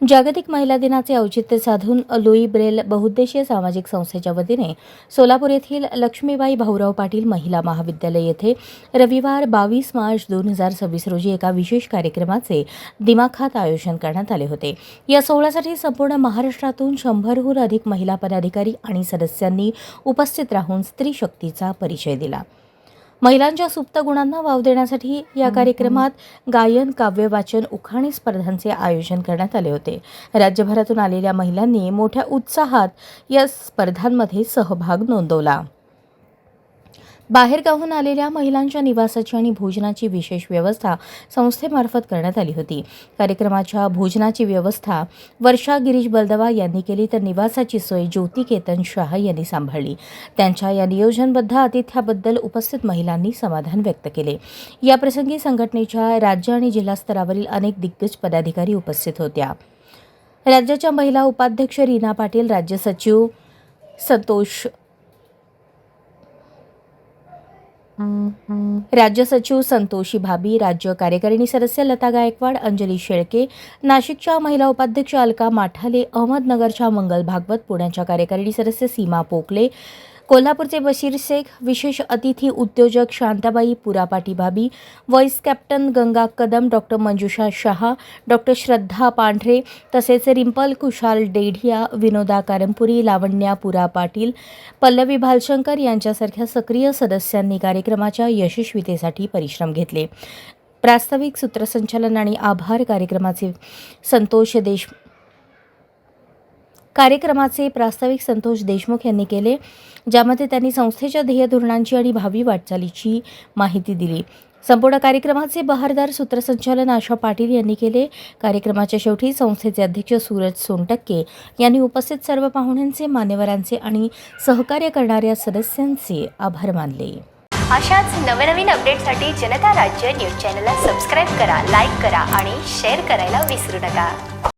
जागतिक महिला दिनाचे औचित्य साधून लुई ब्रेल बहुउद्देशीय सामाजिक संस्थेच्या वतीने सोलापूर येथील लक्ष्मीबाई भाऊराव पाटील महिला महाविद्यालय येथे रविवार 22 मार्च 2026 रोजी एका विशेष कार्यक्रमाचे दिमाखात आयोजन करण्यात आले होते। या सोहळ्यासाठी संपूर्ण महाराष्ट्रातून 100हून अधिक महिला पदाधिकारी आणि सदस्यांनी उपस्थित राहून स्त्री शक्तीचा परिचय दिला। महिलांच्या सुप्त गुणांना वाव देण्यासाठी या कार्यक्रमात गायन, काव्य वाचन, उखाणी स्पर्धांचे आयोजन करण्यात आले होते। राज्यभरातून आलेल्या महिलांनी मोठ्या उत्साहात या स्पर्धांमध्ये सहभाग नोंदवला। बाहेरगावाहून आलेल्या महिलांच्या निवासाची आणि भोजनाची विशेष व्यवस्था संस्थेमार्फत करण्यात आली होती। कार्यक्रमाच्या भोजनाची व्यवस्था वर्षा गिरीश बलदवा यांनी केली, तर निवासाची सोय ज्योती केतन शाह यांनी सांभाळली। त्यांच्या या नियोजनबद्ध आतिथ्याबद्दल उपस्थित महिलांनी समाधान व्यक्त केले। या प्रसंगी संघटनेच्या राज्य आणि जिल्हा स्तरावरील अनेक दिग्गज पदाधिकारी उपस्थित होत्या। राज्याच्या महिला उपाध्यक्ष रीना पाटील, राज्य सचिव संतोषी भाबी, राज्य कार्यकारिणी सदस्य लता गायकवाड, अंजली शेळके, नाशिकच्या महिला उपाध्यक्ष अलका माठाले, अहमदनगरच्या मंगल भागवत, पुण्याच्या कार्यकारिणी सदस्य सीमा पोकले, कोल्हापूरचे बशीर शेख, विशेष अतिथी उद्योजक शांताबाई पुरापाटी भाबी, vice captain Ganga Kadam, doctor Manjusha Shaha, doctor Shraddha Pandhare, तसेच रिंपल कुशाल डेढिया, विनोदा कारंपुरी, लावण्या पुरा पाटील, पल्लवी भालशंकर यांच्यासारख्या सक्रिय सदस्यांनी कार्यक्रमाच्या यशस्वीतेसाठी परिश्रम घेतले। प्रास्ताविक, सूत्रसंचालन आणि आभार कार्यक्रमाचे प्रास्ताविक संतोष देशमुख यांनी केले, ज्यामध्ये त्यांनी संस्थेच्या ध्येय धोरणांची आणि भावी वाटचालीची माहिती दिली। संपूर्ण कार्यक्रमाचे बहारदार सूत्रसंचालन आशा पाटील यांनी केले। कार्यक्रमाच्या शेवटी संस्थेचे अध्यक्ष सूरज सोनटक्के यांनी उपस्थित सर्व पाहुण्यांचे, मान्यवरांचे आणि सहकार्य करणाऱ्या सदस्यांचे आभार मानले। अशाच नवनवीन अपडेटसाठी जनता राज्य न्यूज चॅनलला सबस्क्राईब करा, लाईक करा आणि शेअर करायला विसरू नका।